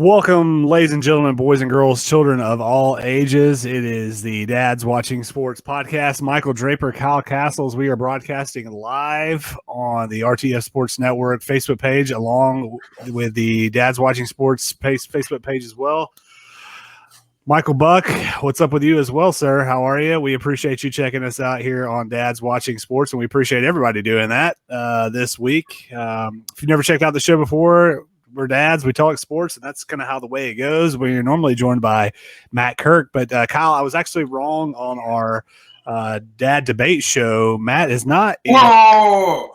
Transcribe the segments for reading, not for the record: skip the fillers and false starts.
Welcome, ladies and gentlemen, boys and girls, children of all ages. It is the Dads Watching Sports podcast. Michael Draper, Kyle Castles. We are broadcasting live on the RTF Sports Network Facebook page, along with the Dads Watching Sports Facebook page as well. Michael Buck, what's up with you as well, sir? How are you? We appreciate you checking us out here on Dads Watching Sports, and we appreciate everybody doing that this week. If you've never checked out the show before, we're dads, we talk sports, and that's kind of how the way it goes. We're normally joined by Matt Kirk, but Kyle, I was actually wrong on our dad debate show. Matt is not. Whoa!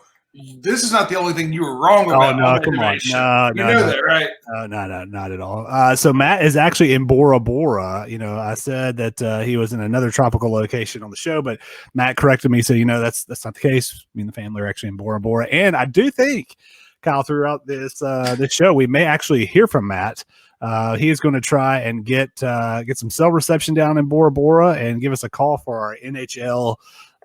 This is not the only thing you were wrong about. Oh, no, come on. No, you know that, right? No, not at all. So Matt is actually in Bora Bora. I said that he was in another tropical location on the show, but Matt corrected me. So, that's not the case. Me and the family are actually in Bora Bora. And I do think, Kyle, throughout this show, we may actually hear from Matt. He is going to try and get some cell reception down in Bora Bora and give us a call for our NHL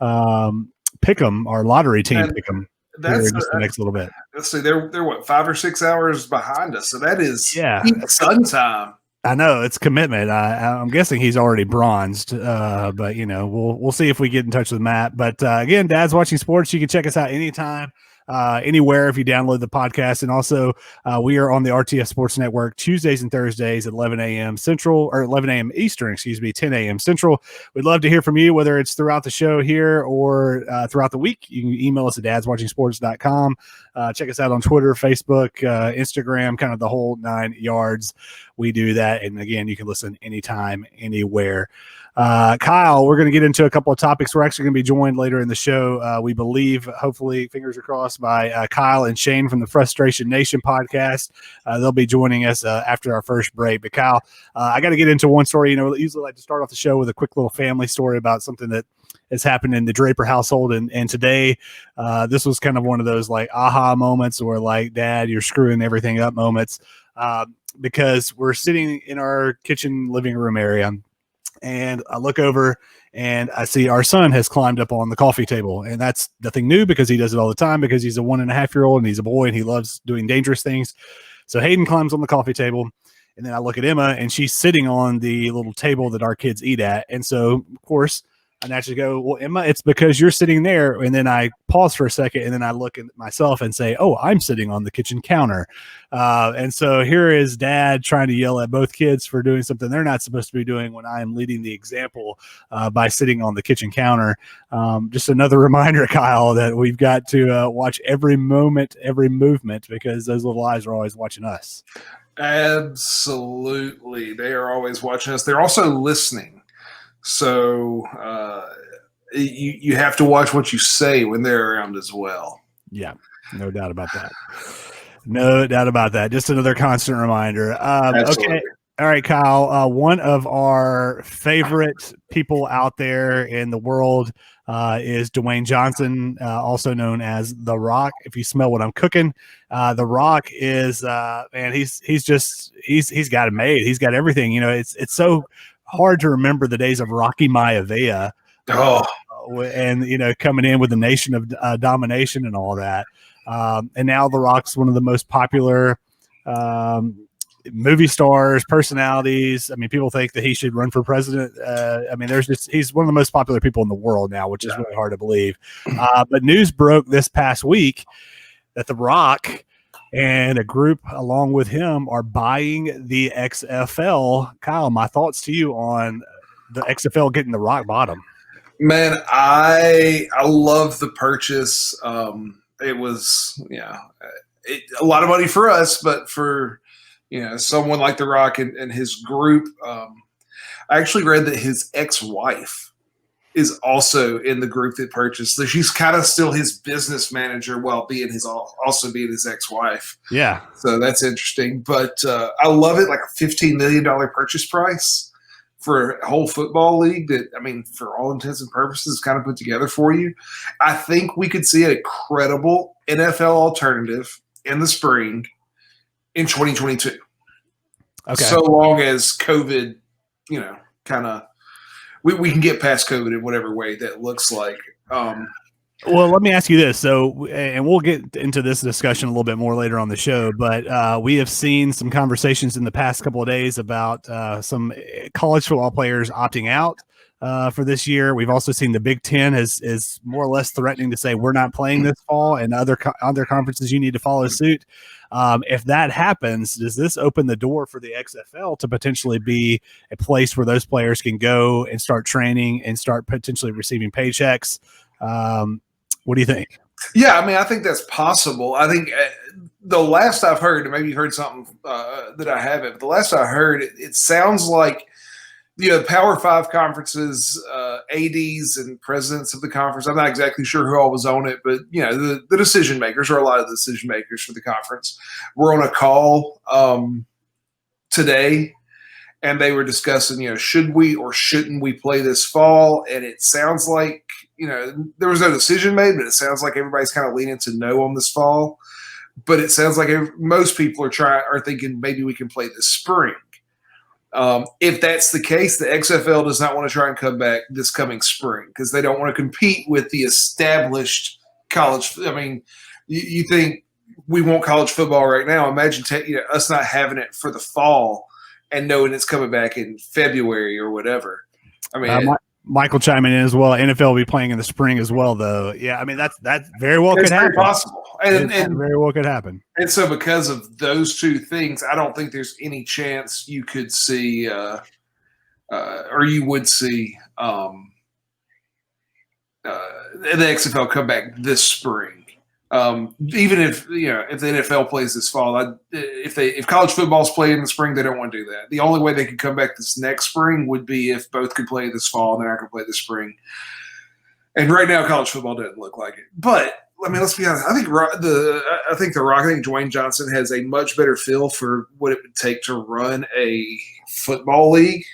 pick'em, our lottery team pick'em. That's just the next little bit. Let's see, they're what, 5 or 6 hours behind us, so that is sun time. I know it's commitment. I'm guessing he's already bronzed, but we'll see if we get in touch with Matt. But again, Dad's Watching Sports. You can check us out anytime. Anywhere if you download the podcast. And also we are on the RTF Sports Network Tuesdays and Thursdays at 11 a.m. Central, or 11 a.m. Eastern, 10 a.m. Central. We'd love to hear from you, whether it's throughout the show here or throughout the week. You can email us at dadswatchingsports.com. Check us out on Twitter, Facebook, Instagram, kind of the whole 9 yards. We do that. And again, you can listen anytime, anywhere. Kyle, we're going to get into a couple of topics. We're actually going to be joined later in the show. We believe, hopefully, fingers are crossed, by Kyle and Shane from the Frustration Nation podcast. They'll be joining us after our first break. But Kyle, I got to get into one story. I usually like to start off the show with a quick little family story about something that has happened in the Draper household. And today, this was kind of one of those like aha moments where like, Dad, you're screwing everything up moments, because we're sitting in our kitchen living room area. And I look over and I see our son has climbed up on the coffee table. And that's nothing new because he does it all the time because he's a 1.5-year-old and he's a boy and he loves doing dangerous things. So Hayden climbs on the coffee table. And then I look at Emma and she's sitting on the little table that our kids eat at. And so, of course, I naturally go, well, Emma, it's because you're sitting there. And then I pause for a second and then I look at myself and say, oh, I'm sitting on the kitchen counter. And so here is Dad trying to yell at both kids for doing something they're not supposed to be doing when I am leading the example by sitting on the kitchen counter. Just another reminder, Kyle, that we've got to watch every moment, every movement, because those little eyes are always watching us. Absolutely. They are always watching us. They're also listening. So you have to watch what you say when they're around as well. Yeah, no doubt about that. No doubt about that. Just another constant reminder. Okay. All right, Kyle. One of our favorite people out there in the world is Dwayne Johnson, also known as The Rock. If you smell what I'm cooking, The Rock is man. He's got it made. He's got everything. It's so hard to remember the days of Rocky Maivia. And coming in with the Nation of Domination and all that. And now The Rock's one of the most popular movie stars, personalities. I mean, people think that he should run for president. He's one of the most popular people in the world now, which is really hard to believe. But news broke this past week that The Rock and a group along with him are buying the XFL. Kyle, my thoughts to you on the XFL getting the rock bottom. Man, I love the purchase. It was, a lot of money for us, but for, someone like The Rock and his group, I actually read that his ex-wife is also in the group that purchased. So she's kind of still his business manager while also being his ex-wife. Yeah. So that's interesting. But I love it, like a $15 million purchase price for a whole football league that, for all intents and purposes, kind of put together for you. I think we could see a credible NFL alternative in the spring in 2022. Okay. So long as COVID, kind of we can get past COVID in whatever way that looks like. Well, let me ask you this. So, and we'll get into this discussion a little bit more later on the show, but we have seen some conversations in the past couple of days about some college football players opting out for this year. We've also seen the Big Ten is more or less threatening to say we're not playing this fall, and other conferences you need to follow suit. If that happens, does this open the door for the XFL to potentially be a place where those players can go and start training and start potentially receiving paychecks? What do you think? Yeah, I mean, I think that's possible. I think the last I've heard, and maybe you heard something that I haven't, but the last I heard, it sounds like, the Power 5 conferences, ADs and presidents of the conference, I'm not exactly sure who all was on it, but, the decision makers, or a lot of the decision makers for the conference, were on a call today, and they were discussing, should we or shouldn't we play this fall? And it sounds like, there was no decision made, but it sounds like everybody's kind of leaning to no on this fall. But it sounds like most people are thinking maybe we can play this spring. If that's the case, the XFL does not want to try and come back this coming spring because they don't want to compete with the established college. I mean, you think we want college football right now. Imagine us not having it for the fall and knowing it's coming back in February or whatever. I mean, Michael chiming in as well. NFL will be playing in the spring as well, though. Yeah, I mean that very well could happen. Possible, and very well could happen. And so, because of those two things, I don't think there's any chance you could see, or you would see, the XFL come back this spring. Even if if the NFL plays this fall, if college football's played in the spring, they don't want to do that. The only way they could come back this next spring would be if both could play this fall and they're not going to play this spring. And right now, college football doesn't look like it. But I mean, let's be honest. I think Dwayne Johnson has a much better feel for what it would take to run a football league.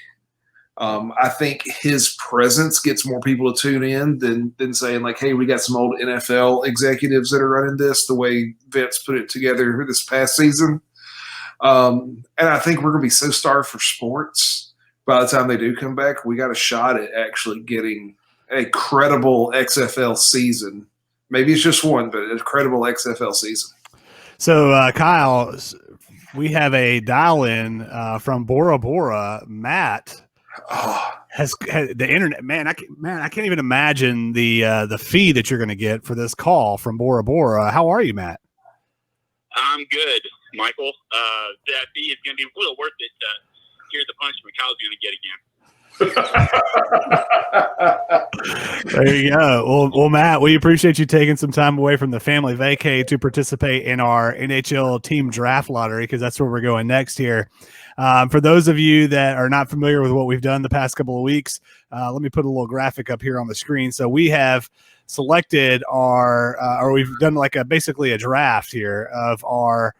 I think his presence gets more people to tune in than saying like, hey, we got some old NFL executives that are running this the way Vince put it together this past season. And I think we're going to be so starved for sports by the time they do come back. We got a shot at actually getting a credible XFL season. Maybe it's just one, but a credible XFL season. So, Kyle, we have a dial-in from Bora Bora, Matt. Has the internet, man? I can't even imagine the fee that you're going to get for this call from Bora Bora. How are you, Matt? I'm good, Michael. That fee is going to be well worth it. Here's the punishment Kyle's going to get again. There you go. Well, Matt, we appreciate you taking some time away from the family vacay to participate in our NHL team draft lottery, because that's where we're going next here. For those of you that are not familiar with what we've done the past couple of weeks, let me put a little graphic up here on the screen. So we have selected or we've done basically a draft here of our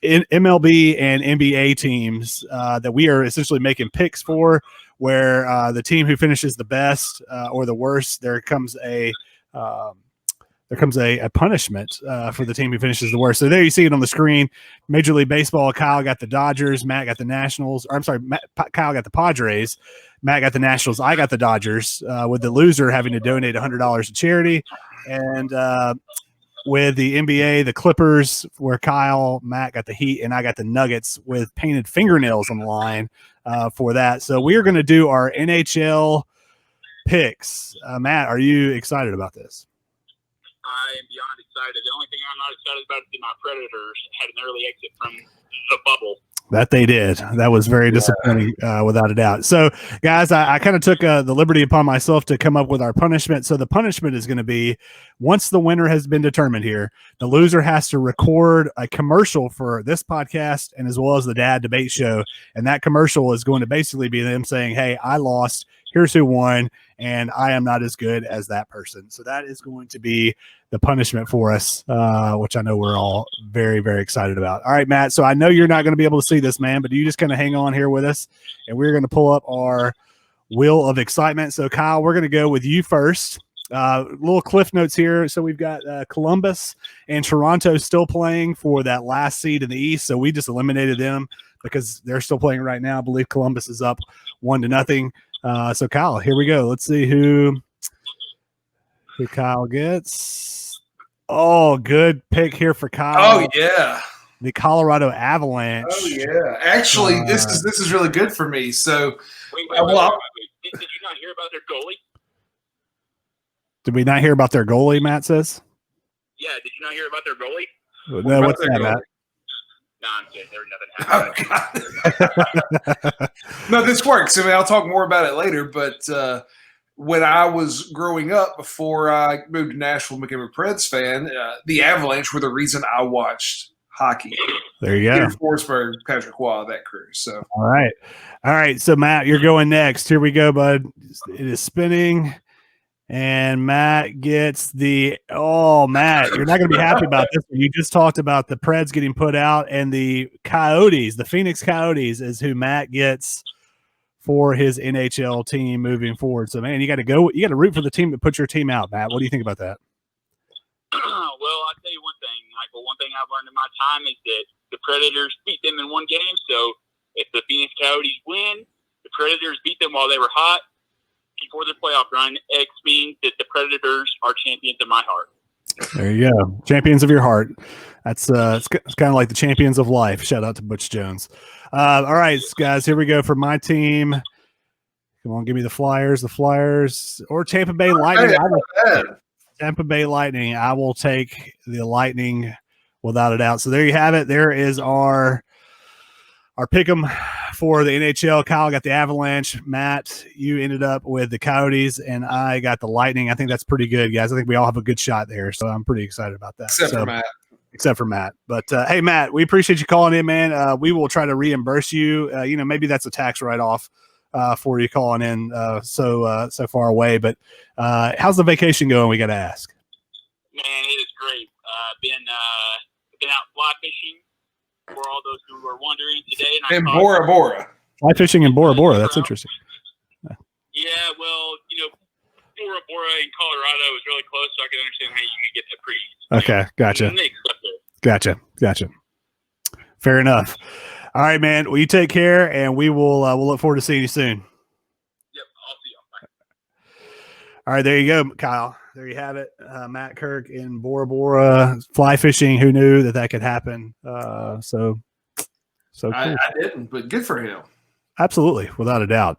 MLB and NBA teams that we are essentially making picks for, where the team who finishes the best or the worst, there comes a punishment for the team who finishes the worst. So there you see it on the screen. Major League Baseball, Kyle got the Dodgers, Matt got the Nationals. Or I'm sorry, Kyle got the Padres, Matt got the Nationals, I got the Dodgers, with the loser having to donate $100 to charity. And with the NBA, the Clippers, where Matt got the Heat, and I got the Nuggets with painted fingernails on the line for that. So we are going to do our NHL picks. Matt, are you excited about this? I am beyond excited. The only thing I'm not excited about is that my Predators had an early exit from the bubble. That they did. That was very disappointing, without a doubt. So, guys, I kind of took the liberty upon myself to come up with our punishment. So the punishment is going to be, once the winner has been determined here, the loser has to record a commercial for this podcast and as well as the Dad Debate Show. And that commercial is going to basically be them saying, hey, I lost. Here's who won, and I am not as good as that person. So that is going to be the punishment for us, which I know we're all very, very excited about. All right, Matt, so I know you're not going to be able to see this, man, but you just kind of hang on here with us, and we're going to pull up our wheel of excitement. So, Kyle, we're going to go with you first. Little cliff notes here. So we've got Columbus and Toronto still playing for that last seed in the East, so we just eliminated them because they're still playing right now. I believe Columbus is up 1-0. So, Kyle, here we go. Let's see who who Kyle gets. Oh, good pick here for Kyle. Oh yeah, the Colorado Avalanche. Oh yeah. Actually, this is really good for me. So, wait. Did you not hear about their goalie? Did we not hear about their goalie? Matt says. Yeah. Did you not hear about their goalie? No, what's that, Matt? No, I'm kidding. There was nothing happening. No, this works. I mean, I'll talk more about it later. But when I was growing up, before I moved to Nashville, became a Preds fan, the Avalanche were the reason I watched hockey. There you go. Forsberg, Patrick Waugh, that crew. So all right. So Matt, you're going next. Here we go, bud. It is spinning. And Matt gets Matt, you're not going to be happy about this. You just talked about the Preds getting put out, and the Coyotes, the Phoenix Coyotes, is who Matt gets for his NHL team moving forward. So, man, you got to root for the team that put your team out, Matt. What do you think about that? Well, I'll tell you one thing, Michael. One thing I've learned in my time is that the Predators beat them in one game. So, if the Phoenix Coyotes win, the Predators beat them while they were hot before the playoff run. X means that the Predators are champions of my heart. There you go. Champions of your heart. That's it's kind of like the champions of life. Shout out to Butch Jones. All right, guys, here we go for my team. Come on, give me the Flyers, or Tampa Bay Lightning. Tampa Bay Lightning. I will take the Lightning without a doubt. So there you have it. There is our pick'em for the NHL. Kyle got the Avalanche. Matt, you ended up with the Coyotes, and I got the Lightning. I think that's pretty good, guys. I think we all have a good shot there, so I'm pretty excited about that. Except for Matt. But, hey, Matt, we appreciate you calling in, man. We will try to reimburse you. Maybe that's a tax write-off for you calling in so far away. But how's the vacation going, we got to ask? Man, it is great. Been out fly fishing. For all those who were wondering today. And Bora Bora. Fly fishing in Bora Bora. That's interesting. Yeah, well, Bora Bora in Colorado is really close, so I can understand how you could get that pretty easy. Okay, gotcha. Fair enough. All right, man. Well, you take care, and we'll look forward to seeing you soon. Yep, I'll see you. Bye. All right, there you go, Kyle. There you have it. Matt Kirk in Bora Bora fly fishing. Who knew that could happen? So cool. I didn't, but good for him. Absolutely, without a doubt.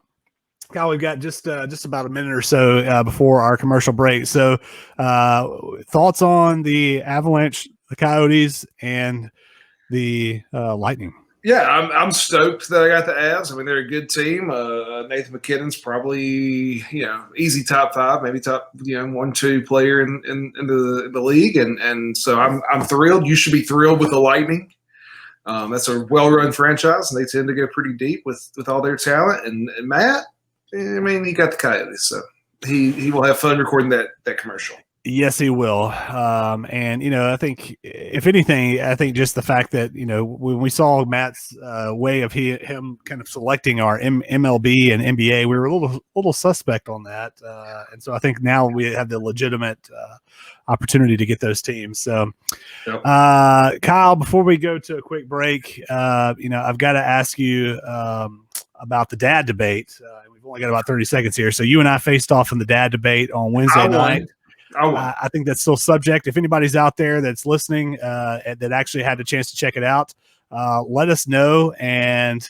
Kyle, we've got just about a minute or so before our commercial break. So, thoughts on the Avalanche, the Coyotes, and the Lightning? Yeah, I'm stoked that I got the Avs. I mean, they're a good team. Nathan McKinnon's probably easy top 5, maybe top 1-2 player in the league, and so I'm thrilled. You should be thrilled with the Lightning. That's a well-run franchise, and they tend to go pretty deep with all their talent. And Matt, I mean, he got the Coyotes, so he will have fun recording that commercial. Yes, he will. And, I think if anything, I think just the fact that, when we saw Matt's way of him kind of selecting our MLB and NBA, we were a little suspect on that. And so I think now we have the legitimate opportunity to get those teams. So, yep. Kyle, before we go to a quick break, I've got to ask you about the dad debate. We've only got about 30 seconds here. So you and I faced off in the dad debate on Wednesday night. I think that's still subject. If anybody's out there that's listening that actually had the chance to check it out, let us know, and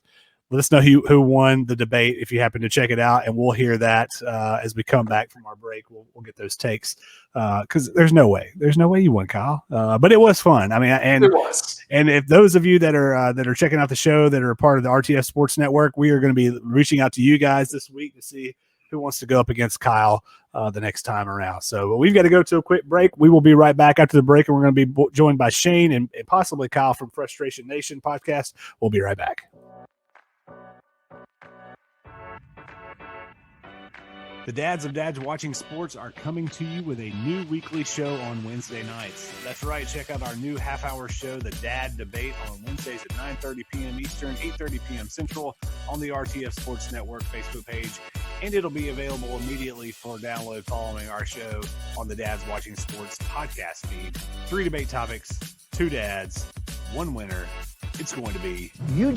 let us know who won the debate if you happen to check it out, and we'll hear that as we come back from our break. We'll get those takes because there's no way you won, Kyle. But it was fun. I mean, it was. And if those of you that are checking out the show that are a part of the RTF Sports Network, we are going to be reaching out to you guys this week to see who wants to go up against Kyle the next time around. So we've got to go to a quick break. We will be right back after the break, and we're going to be joined by Shane and possibly Kyle from Frustration Nation podcast. We'll be right back. The Dads of Dads Watching Sports are coming to you with a new weekly show on Wednesday nights. That's right. Check out our new half-hour show, The Dad Debate, on Wednesdays at 9:30 p.m. Eastern, 8:30 p.m. Central on the RTF Sports Network Facebook page. And it'll be available immediately for download following our show on the Dads Watching Sports podcast feed. 3 debate topics, 2 dads, 1 winner. It's going to be you.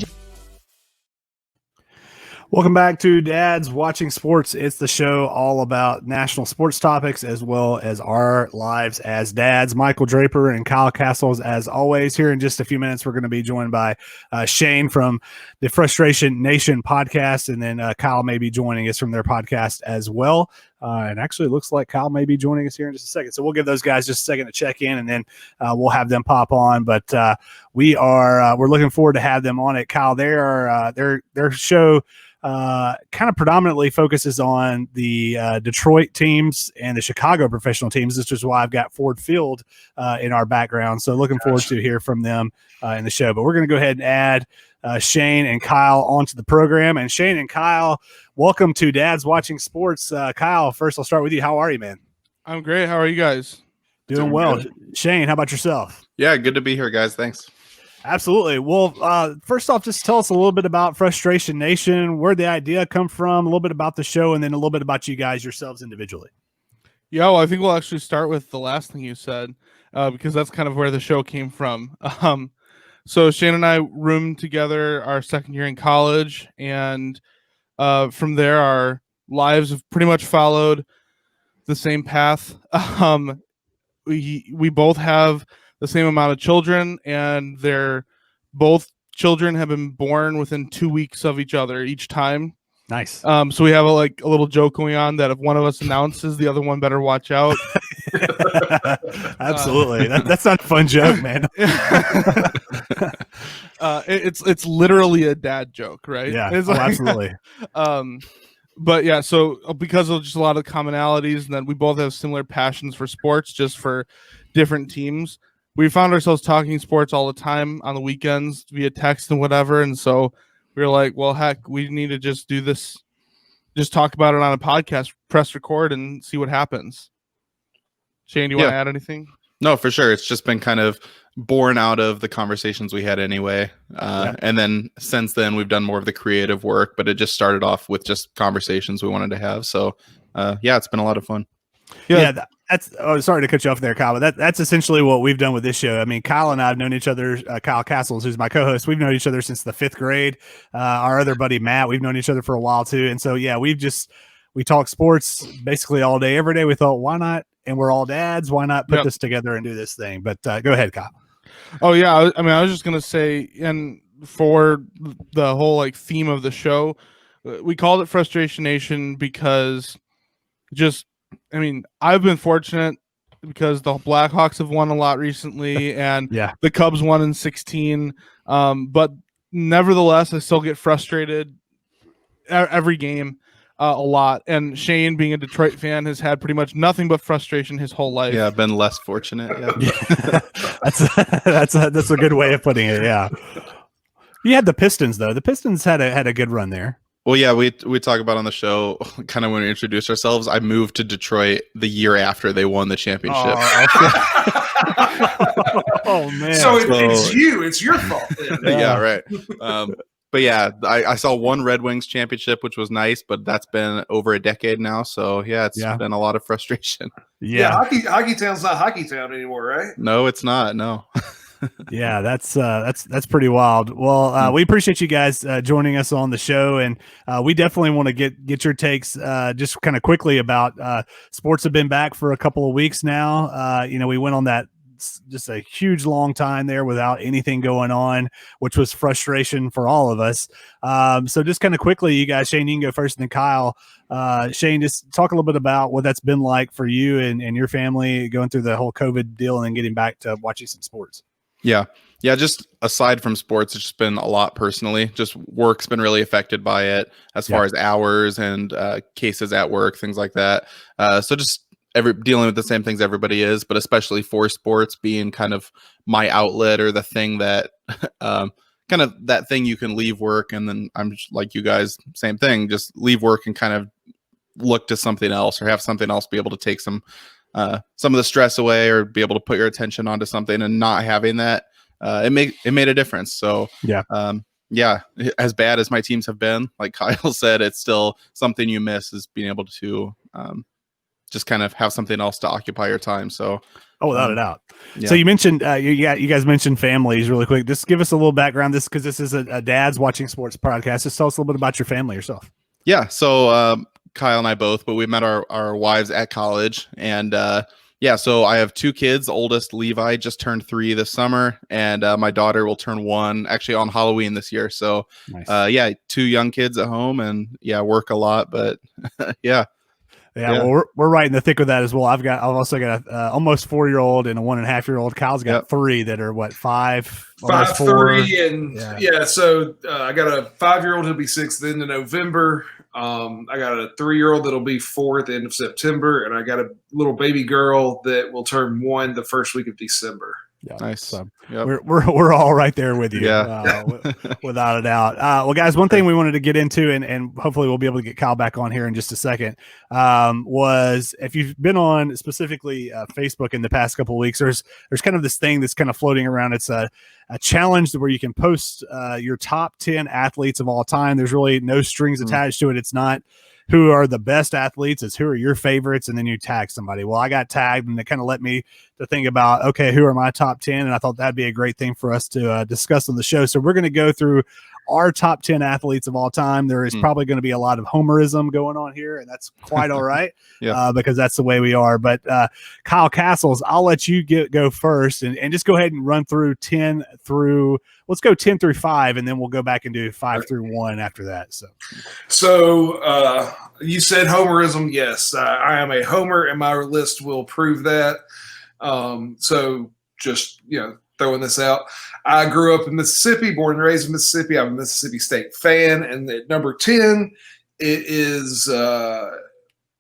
Welcome back to Dad's Watching Sports. It's the show all about national sports topics as well as our lives as dads. Michael Draper and Kyle Castles, as always. Here in just a few minutes, we're going to be joined by Shane from the Frustration Nation podcast, and then Kyle may be joining us from their podcast as well. And actually, it looks like Kyle may be joining us here in just a second. So we'll give those guys just a second to check in, and then we'll have them pop on. But we're looking forward to have them on it. Kyle, their show kind of predominantly focuses on the Detroit teams and the Chicago professional teams. This is why I've got Ford Field in our background. So looking forward to hear from them in the show. But we're going to go ahead and add Shane and Kyle onto the program. And Shane and Kyle, welcome to Dad's Watching Sports. Kyle, first I'll start with you. How are you, man? I'm great. How are you guys? Doing well. Good. Shane, how about yourself? Yeah, good to be here, guys. Thanks. Absolutely. Well, first off, just tell us a little bit about Frustration Nation, where the idea come from, a little bit about the show, and then a little bit about you guys yourselves individually. Yeah, well, I think we'll actually start with the last thing you said, because that's kind of where the show came from. So Shane and I roomed together our second year in college, and from there, our lives have pretty much followed the same path. We both have the same amount of children, and both children have been born within 2 weeks of each other each time. Nice. So we have a little joke going on that if one of us announces, the other one better watch out. Absolutely. That's not a fun joke, man. It's literally a dad joke, right? Yeah, It's absolutely. But yeah, so because of just a lot of commonalities, and then we both have similar passions for sports, just for different teams. We found ourselves talking sports all the time on the weekends via text and whatever. And so we were like, well, heck, we need to just do this, just talk about it on a podcast, press record, and see what happens. Shane, do you want to add anything? No, for sure. It's just been kind of born out of the conversations we had anyway. And then since then, we've done more of the creative work, but it just started off with just conversations we wanted to have. So, it's been a lot of fun. Yeah, sorry to cut you off there, Kyle, but that's essentially what we've done with this show. I mean, Kyle and I have known each other, Kyle Castles, who's my co-host, we've known each other since the 5th grade. Our other buddy, Matt, we've known each other for a while too. And so, yeah, we talk sports basically all day, every day. We thought, why not? And we're all dads. Why not put this together and do this thing? But go ahead, Kyle. Oh, yeah. I mean, I was just going to say, and for the whole theme of the show, we called it Frustration Nation because I've been fortunate because the Blackhawks have won a lot recently, and the Cubs won in 2016. But nevertheless, I still get frustrated every game a lot. And Shane, being a Detroit fan, has had pretty much nothing but frustration his whole life. Yeah, I've been less fortunate. Yeah. That's a good way of putting it. Yeah. You had the Pistons though. The Pistons had a good run there. Well, yeah, we talk about on the show kind of when we introduce ourselves. I moved to Detroit the year after they won the championship. Oh man! So it's your fault. Yeah, right. But yeah, I saw one Red Wings championship, which was nice, but that's been over a decade now. So yeah, it's been a lot of frustration. Yeah, Hockey Town's not Hockey Town anymore, right? No, it's not. No. Yeah, that's pretty wild. Well, we appreciate you guys joining us on the show, and we definitely want to get your takes just kind of quickly about sports have been back for a couple of weeks now. We went on that just a huge long time there without anything going on, which was frustration for all of us. So just kind of quickly, you guys, Shane, you can go first, and then Kyle. Shane, just talk a little bit about what that's been like for you and your family going through the whole COVID deal and then getting back to watching some sports. Yeah. Just aside from sports, it's just been a lot personally. Just work's been really affected by it as far as hours and cases at work, things like that. So just dealing with the same things everybody is, but especially for sports being kind of my outlet or the thing that kind of that thing you can leave work. And then I'm just like you guys, same thing, just leave work and kind of look to something else or have something else be able to take some of the stress away or be able to put your attention onto something, and not having that, it made a difference. So as bad as my teams have been, like Kyle said, it's still something you miss, is being able to just kind of have something else to occupy your time. So, without a doubt. yeah. So you mentioned, you guys mentioned families really quick. Just give us a little background. Because this is a Dad's Watching Sports podcast. Just tell us a little bit about your family yourself. Yeah. So Kyle and I both, but we met our wives at college. And so I have 2 kids. The oldest, Levi, just turned 3 this summer. And my daughter will turn 1 actually on Halloween this year. So nice. 2 young kids at home and work a lot. But yeah. Yeah, well, we're right in the thick of that as well. I've also got a almost 4-year-old and a 1.5-year-old. Kyle's got 3 that are 5, 5, 3, and So I got a 5-year-old who'll be 6th at the end of November. I got a 3-year-old that'll be 4 at the end of September, and I got a little baby girl that will turn 1 the first week of December. Yeah, nice. So we're all right there with you, without a doubt. Well, guys, one thing we wanted to get into, and hopefully we'll be able to get Kyle back on here in just a second, was if you've been on specifically Facebook in the past couple of weeks, there's kind of this thing that's kind of floating around. It's a challenge where you can post your top 10 athletes of all time. There's really no strings attached to it. It's not who are the best athletes, it's who are your favorites, and then you tag somebody. Well, I got tagged, and it kind of led me to think about, okay, who are my top 10? And I thought that'd be a great thing for us to discuss on the show. So we're going to go through our top 10 athletes of all time. There is probably going to be a lot of homerism going on here, and that's quite all right, because that's the way we are. But Kyle Castles, I'll let you go first, and just go ahead and run through 10 through – let's go 10 through 5, and then we'll go back and do 5 through 1 after that. So you said homerism. Yes, I am a homer, and my list will prove that. So just, throwing this out. I grew up in Mississippi, born and raised in Mississippi. I'm a Mississippi State fan. And at number 10, it is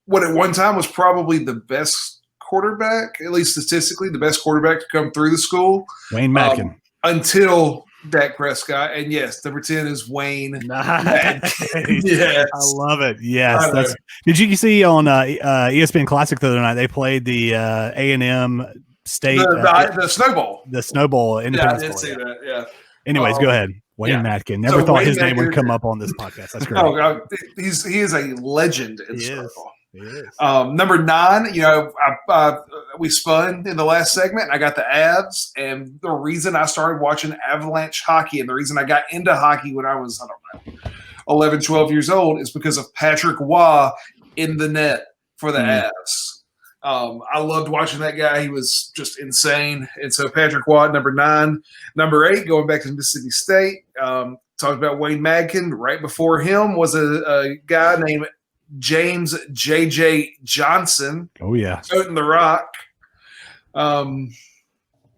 what at one time was probably the best quarterback, at least statistically, the best quarterback to come through the school. Wayne Madkin. Until Dak Prescott. And yes, number 10 is Wayne. Nice. Yes. I love it. Yes. Did you see on ESPN Classic the other night, they played the A&M State the Snowball. The Snowball. I did see that. Yeah. Anyways, go ahead. Wayne Madkin. Never thought Wayne his name would come up on this podcast. That's great. Oh, God. He is a legend in Snowball. He is. Number 9, we spun in the last segment, and I got the Avs. And the reason I started watching Avalanche hockey and the reason I got into hockey when I was, 11, 12 years old is because of Patrick Waugh in the net for the Avs. I loved watching that guy. He was just insane. And so Patrick Waugh, number 9. Number 8, going back to Mississippi State, talked about Wayne Madkin. Right before him was a guy named James J.J. Johnson. Oh, yeah. Toting the rock.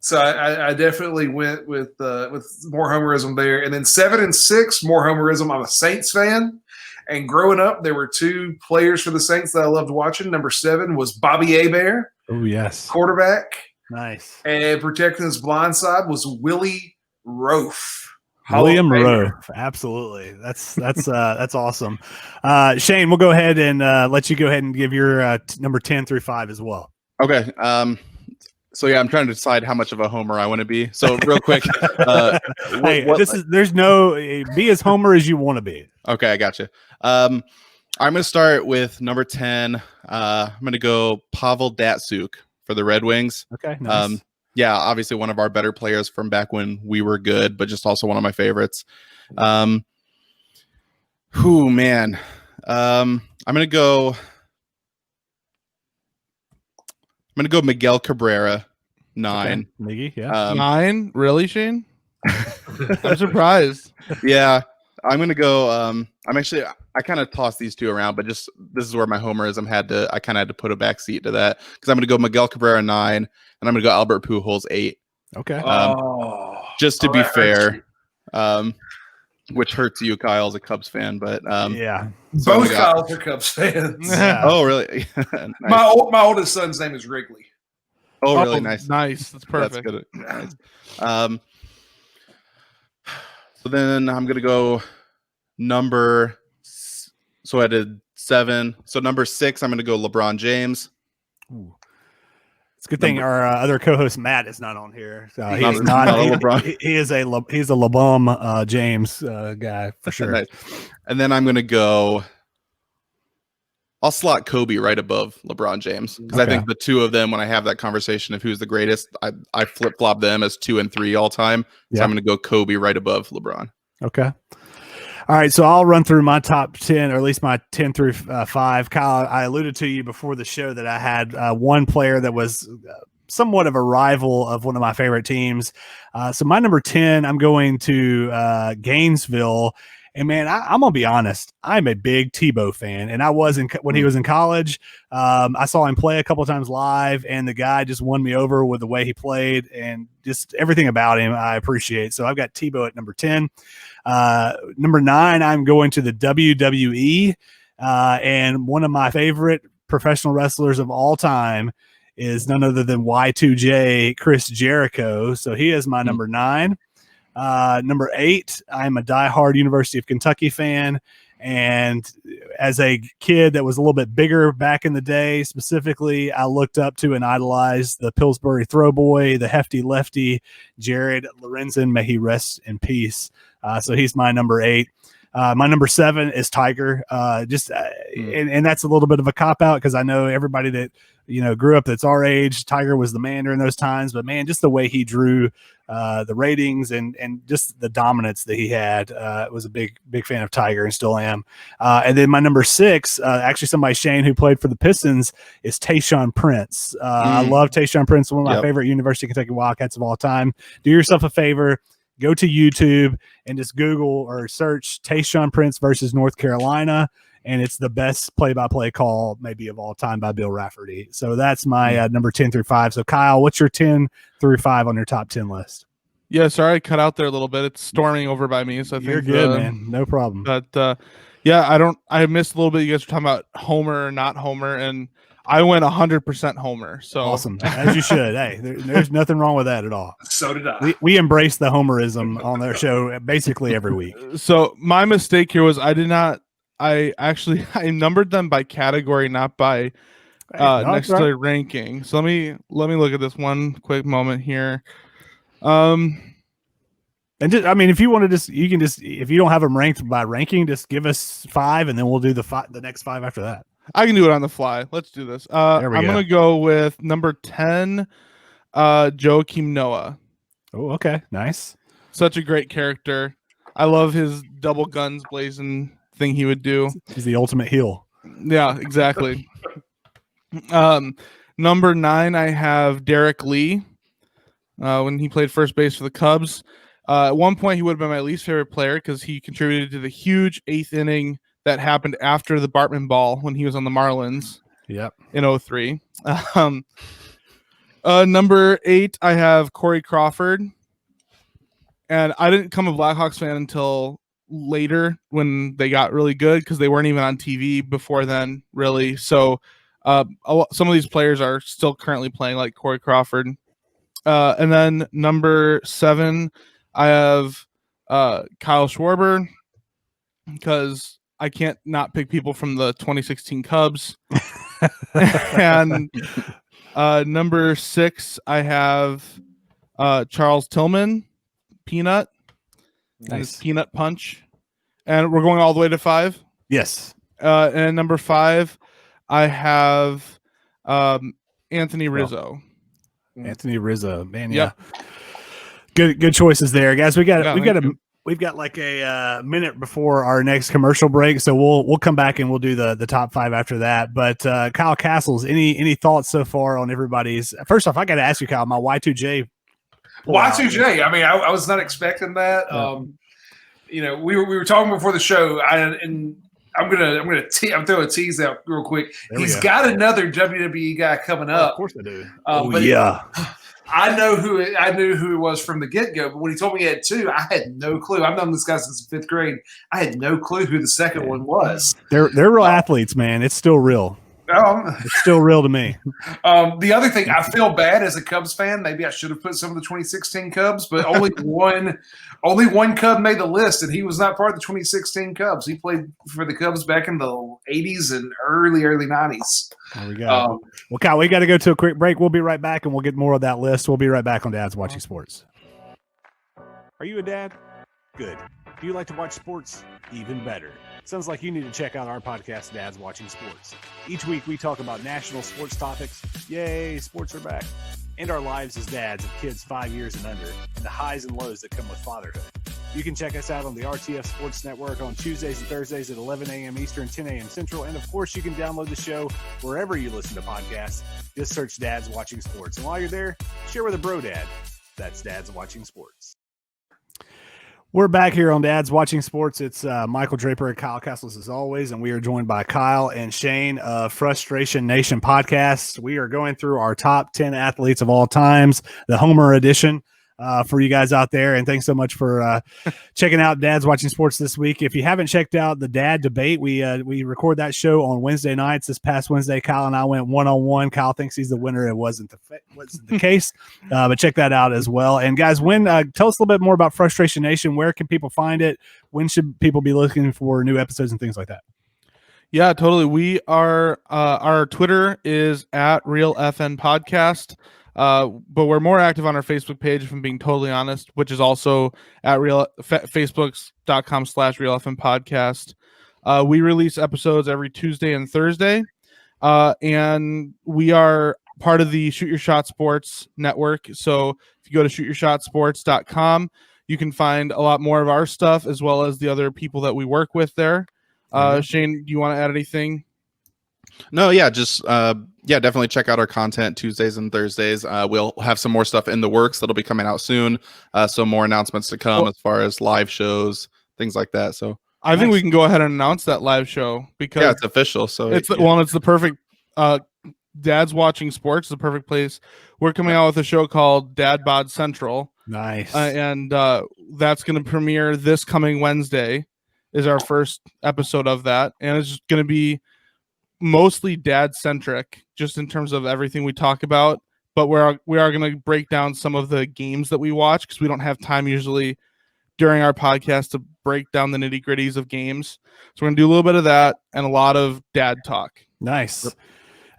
So I definitely went with more homerism there. And then 7 and 6, more homerism. I'm a Saints fan. And growing up, there were 2 players for the Saints that I loved watching. Number 7 was Bobby Hebert. Oh, yes. Quarterback. Nice. And protecting his blind side was Willie Roaf. William Rowe. Absolutely. That's awesome. Shane, we'll go ahead and let you go ahead and give your number 10 through 5 as well. Okay. So I'm trying to decide how much of a homer I want to be. So real quick, be as homer as you want to be. Okay, I got you. I'm going to start with number 10. I'm going to go Pavel Datsyuk for the Red Wings. Okay. Nice. Obviously one of our better players from back when we were good, but just also one of my favorites. Man. I'm going to go Miguel Cabrera, 9. Okay. Miggy, yeah. 9? Really, Shane? I'm surprised. Yeah. I'm going to go I kind of tossed these 2 around, but just this is where my homerism I kind of had to put a back seat to that because I'm going to go Miguel Cabrera 9 and I'm going to go Albert Pujols 8. Okay. Just to be fair, which hurts you, Kyle, as a Cubs fan, but yeah. So both Kyles are Cubs fans. Yeah. Oh, really? Nice. My oldest son's name is Wrigley. Oh, really? Nice. Nice. That's perfect. That's good. Nice. So then I'm going to go so I did 7. So number 6, I'm going to go LeBron James. Ooh. It's a good thing our other co-host Matt is not on here. So he's he's a LeBron James guy for sure. Nice. And then I'm going to go I'll slot Kobe right above LeBron James because I think the two of them, when I have that conversation of who's the greatest, I flip flop them as 2 and 3 all time. So I'm going to go Kobe right above LeBron. Okay. All right, so I'll run through my top 10, or at least my 10 through 5. Kyle, I alluded to you before the show that I had one player that was somewhat of a rival of one of my favorite teams. So my number 10, I'm going to Gainesville. And, man, I'm going to be honest. I'm a big Tebow fan, and I was when he was in college. I saw him play a couple of times live, and the guy just won me over with the way he played and just everything about him I appreciate. So I've got Tebow at number 10. Number 9, I'm going to the WWE, and one of my favorite professional wrestlers of all time is none other than Y2J, Chris Jericho. So he is my number 9. Number 8, I'm a diehard University of Kentucky fan. And as a kid that was a little bit bigger back in the day, specifically, I looked up to and idolized the Pillsbury throwboy, the hefty lefty, Jared Lorenzen. May he rest in peace. So he's my number 8. My number 7 is Tiger. And that's a little bit of a cop out because I know everybody that grew up that's our age. Tiger was the man during those times, but man, just the way he drew the ratings and just the dominance that he had. Was a big fan of Tiger and still am. And then my number 6, actually somebody, Shane, who played for the Pistons, is Tayshaun Prince. I love Tayshaun Prince, one of my favorite University of Kentucky Wildcats of all time. Do yourself a favor. Go to YouTube and just Google or search Tayshaun Prince versus North Carolina, and it's the best play-by-play call maybe of all time by Bill Rafferty. So that's my number 10 through 5. So, Kyle, what's your 10 through 5 on your top 10 list? Yeah, sorry I cut out there a little bit. It's storming over by me, so I think you're good, man. No problem. But I missed a little bit. You guys were talking about Homer or not Homer, and I went 100% Homer. So awesome, as you should. Hey, there's nothing wrong with that at all. So did I. We embrace the Homerism on their show basically every week. So my mistake here was I numbered them by category, not by necessarily ranking. So let me look at this one quick moment here. And just, if you want to you can if you don't have them ranked by ranking, just give us 5, and then we'll do the next 5 after that. I can do it on the fly. Let's do this. I'm going to go with number 10, Joakim Noah. Oh, okay. Nice. Such a great character. I love his double guns blazing thing he would do. He's the ultimate heel. Yeah, exactly. Number 9, I have Derek Lee. When he played first base for the Cubs. At one point, he would have been my least favorite player because he contributed to the huge 8th inning that happened after the Bartman ball when he was on the Marlins. Yep. In 03. Number 8, I have Corey Crawford. And I didn't become a Blackhawks fan until later when they got really good because they weren't even on TV before then, really. So some of these players are still currently playing, like Corey Crawford. And then number 7, I have Kyle Schwarber because I can't not pick people from the 2016 Cubs. And number 6, I have Charles Tillman, Peanut, and his Peanut Punch. And we're going all the way to 5? Yes. And number 5, I have Anthony Rizzo. Anthony Rizzo, man, yeah. Good choices there, guys. We've got like a minute before our next commercial break, so we'll come back and we'll do the top 5 after that. But Kyle Castles, any thoughts so far on everybody's? First off, I got to ask you, Kyle, my Y2J. Y2J. I was not expecting that. Yeah. We were talking before the show, and I'm throw a tease out real quick. He's got another WWE guy coming up. Of course I do. I knew who it was from the get-go, but when he told me he had 2, I had no clue. I've known this guy since 5th grade. I had no clue who the second one was. They're real athletes, man. It's still real. It's still real to me. The other thing, I feel bad as a Cubs fan. Maybe I should have put some of the 2016 Cubs, but only one Cub made the list, and he was not part of the 2016 Cubs. He played for the Cubs back in the 80s and early 90s. There we go. Well, Kyle, we got to go to a quick break. We'll be right back, and we'll get more of that list. We'll be right back on Dad's Watching Sports. Are you a dad? Good. Do you like to watch sports? Even better. Sounds like you need to check out our podcast, Dads Watching Sports. Each week we talk about national sports topics. Yay, sports are back. And our lives as dads of kids 5 years and under, and the highs and lows that come with fatherhood. You can check us out on the RTF Sports Network on Tuesdays and Thursdays at 11 a.m. Eastern, 10 a.m. Central. And, of course, you can download the show wherever you listen to podcasts. Just search Dads Watching Sports. And while you're there, share with a bro dad. That's Dads Watching Sports. We're back here on Dads Watching Sports. It's Michael Draper and Kyle Castles as always, and we are joined by Kyle and Shane of Frustration Nation podcast. We are going through our top 10 athletes of all times, the Homer edition. For you guys out there, and thanks so much for checking out Dads Watching Sports this week. If you haven't checked out the Dad Debate, we record that show on Wednesday nights. This past Wednesday, Kyle and I went 1-on-1. Kyle thinks he's the winner. It wasn't the case, but check that out as well. And guys, tell us a little bit more about Frustration Nation. Where can people find it? When should people be looking for new episodes and things like that? Yeah, totally. We are our Twitter is at RealFN Podcast. But we're more active on our Facebook page, if I'm being totally honest, which is also at facebooks.com/RealFN Podcast. We release episodes every Tuesday and Thursday. And we are part of the Shoot Your Shot Sports network. So if you go to shootyourshotsports.com, you can find a lot more of our stuff as well as the other people that we work with there. Shane, do you want to add anything? No, yeah, just definitely check out our content Tuesdays and Thursdays. We'll have some more stuff in the works that'll be coming out soon. So more announcements to come as far as live shows, things like that. So I think we can go ahead and announce that live show because it's official. So it's the perfect Dad's Watching Sports is the perfect place. We're coming out with a show called Dad Bod Central. Nice. And that's going to premiere this coming Wednesday is our first episode of that. And it's going to be mostly dad centric just in terms of everything we talk about, but we are going to break down some of the games that we watch because we don't have time usually during our podcast to break down the nitty gritties of games. So we're going to do a little bit of that and a lot of dad talk. Nice.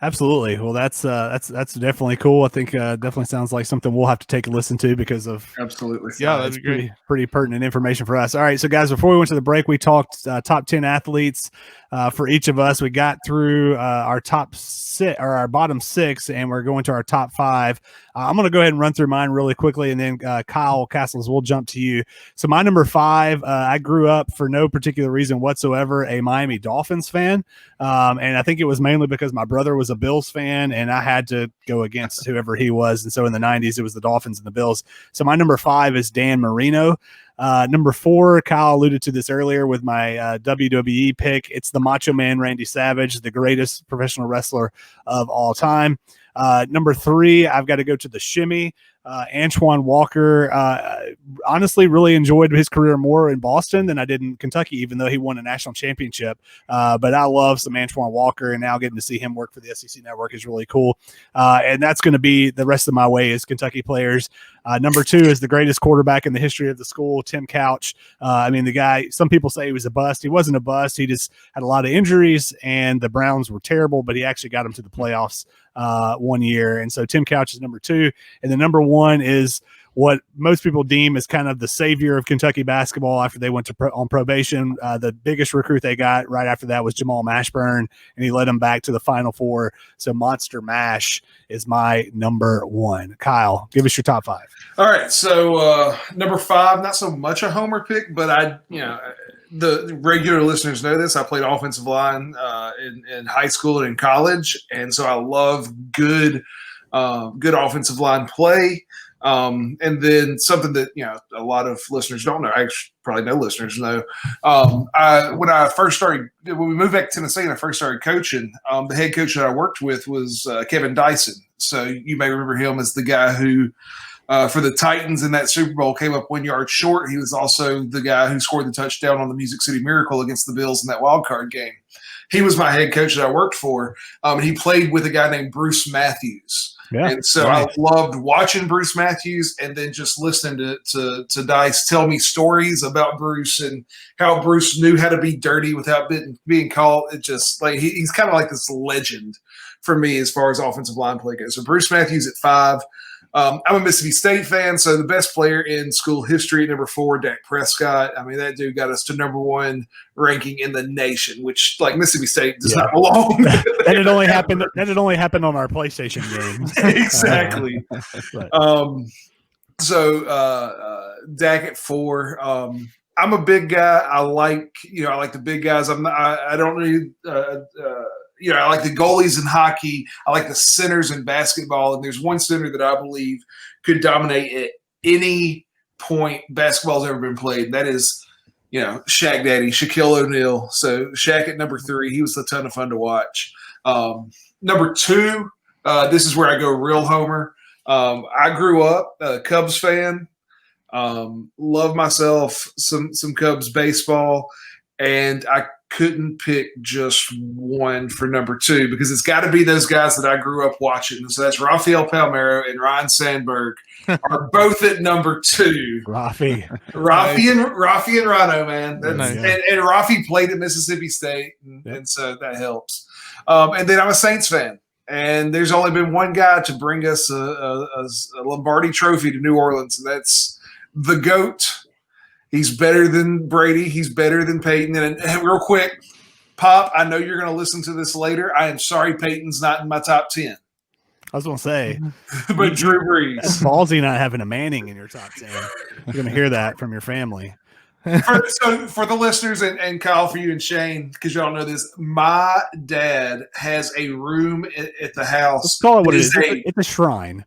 Absolutely. Well, that's definitely cool. I think definitely sounds like something we'll have to take a listen to because of absolutely. Yeah, that'd be great. Pretty pertinent information for us. All right, so guys, before we went to the break, we talked top 10 athletes for each of us. We got through our top six or our bottom six, and we're going to our top five. I'm going to go ahead and run through mine really quickly, and then Kyle Castles, we'll jump to you. So my number five, I grew up for no particular reason whatsoever a Miami Dolphins fan, and I think it was mainly because my brother was a Bills fan, and I had to go against whoever he was. And so in the 90s, it was the Dolphins and the Bills. So my number five is Dan Marino. Number four, Kyle alluded to this earlier with my WWE pick. It's the Macho Man Randy Savage, the greatest professional wrestler of all time. Number three, I've got to go to the Shimmy. Antoine Walker, honestly, really enjoyed his career more in Boston than I did in Kentucky, even though he won a national championship. But I love some Antoine Walker, and now getting to see him work for the SEC Network is really cool. And that's going to be the rest of my way is Kentucky players. Number two is the greatest quarterback in the history of the school, Tim Couch. I mean, the guy, some people say he was a bust. He wasn't a bust. He just had a lot of injuries, and the Browns were terrible, but he actually got them to the playoffs 1 year. And so Tim Couch is number two. And the number one is what most people deem as kind of the savior of Kentucky basketball after they went to on probation. The biggest recruit they got right after that was Jamal Mashburn, and he led them back to the Final Four. So Monster Mash is my number one. Kyle, give us your top five. All right. So number five, not so much a homer pick, but the regular listeners know this. I played offensive line in high school and in college, and so I love good offensive line play. And then something that a lot of listeners don't know. Actually, probably no listeners know. When we moved back to Tennessee and I first started coaching, the head coach that I worked with was Kevin Dyson. So you may remember him as the guy who. For the Titans in that Super Bowl came up 1 yard short. He was also the guy who scored the touchdown on the Music City Miracle against the Bills in that wild card game. He was my head coach that I worked for. He played with a guy named Bruce Matthews. Yeah, and so right. I loved watching Bruce Matthews and then just listening to Dice tell me stories about Bruce and how Bruce knew how to be dirty without being called. It just like he's kind of like this legend for me as far as offensive line play goes. So Bruce Matthews at five. I'm a Mississippi State fan, so the best player in school history at number 4, Dak Prescott. I mean, that dude got us to number 1 ranking in the nation, which like Mississippi State does not belong. that had only happened. That had only happened on our PlayStation games. Exactly. So Dak at 4. I'm a big guy. I like the big guys. I don't need I like the goalies in hockey. I like the centers in basketball. And there's one center that I believe could dominate at any point basketball's ever been played. That is, Shaq Daddy, Shaquille O'Neal. So Shaq at number 3, he was a ton of fun to watch. Number 2, this is where I go real homer. I grew up a Cubs fan. Love myself some Cubs baseball, and I couldn't pick just one for number 2 because it's got to be those guys that I grew up watching. And so that's Rafael Palmeiro and Ryan Sandberg are both at number 2. Rafi and Rhino, man. Nice. And Rafi played at Mississippi State, and so that helps. And then I'm a Saints fan. And there's only been one guy to bring us a Lombardi trophy to New Orleans, and that's the GOAT. He's better than Brady. He's better than Peyton. And real quick, Pop, I know you're going to listen to this later. I am sorry Peyton's not in my top 10. I was going to say. But Drew Brees. That's ballsy not having a Manning in your top 10. You're going to hear that from your family. So for the listeners, and Kyle, for you and Shane, because y'all know this, my dad has a room at the house. Let's call it what it is. It's a shrine.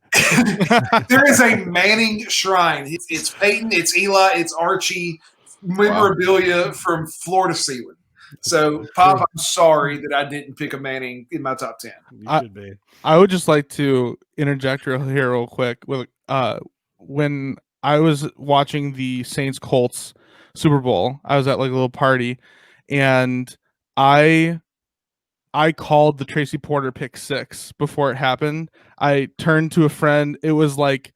There is a Manning shrine. It's Peyton, it's Eli, it's Archie, memorabilia from floor to ceiling. So, Pop, I'm sorry that I didn't pick a Manning in my top 10. You should be. I would just like to interject here real quick. When I was watching the Saints-Colts Super Bowl, I was at like a little party, and I called the Tracy Porter pick 6 before it happened. I turned to a friend. It was like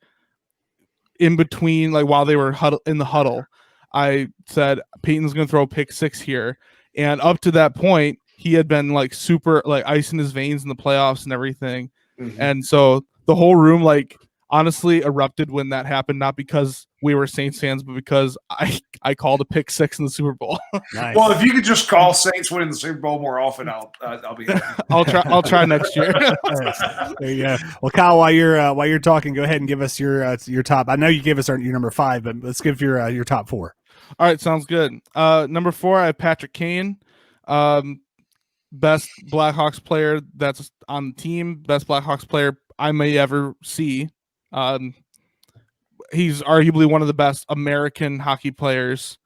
in between, like while they were in the huddle. I said, Peyton's going to throw pick 6 here. And up to that point, he had been like super like ice in his veins in the playoffs and everything. Mm-hmm. And so the whole room like honestly erupted when that happened, not because we were Saints fans, but because I called a pick 6 in the Super Bowl. Nice. Well, if you could just call Saints winning the Super Bowl more often, I'll be happy. I'll try next year. There you go. Well, Kyle, while you're talking, go ahead and give us your top. I know you gave us your number 5, but let's give your top 4. All right, sounds good. Number 4, I have Patrick Kane, best Blackhawks player that's on the team, best Blackhawks player I may ever see. He's arguably one of the best American hockey players,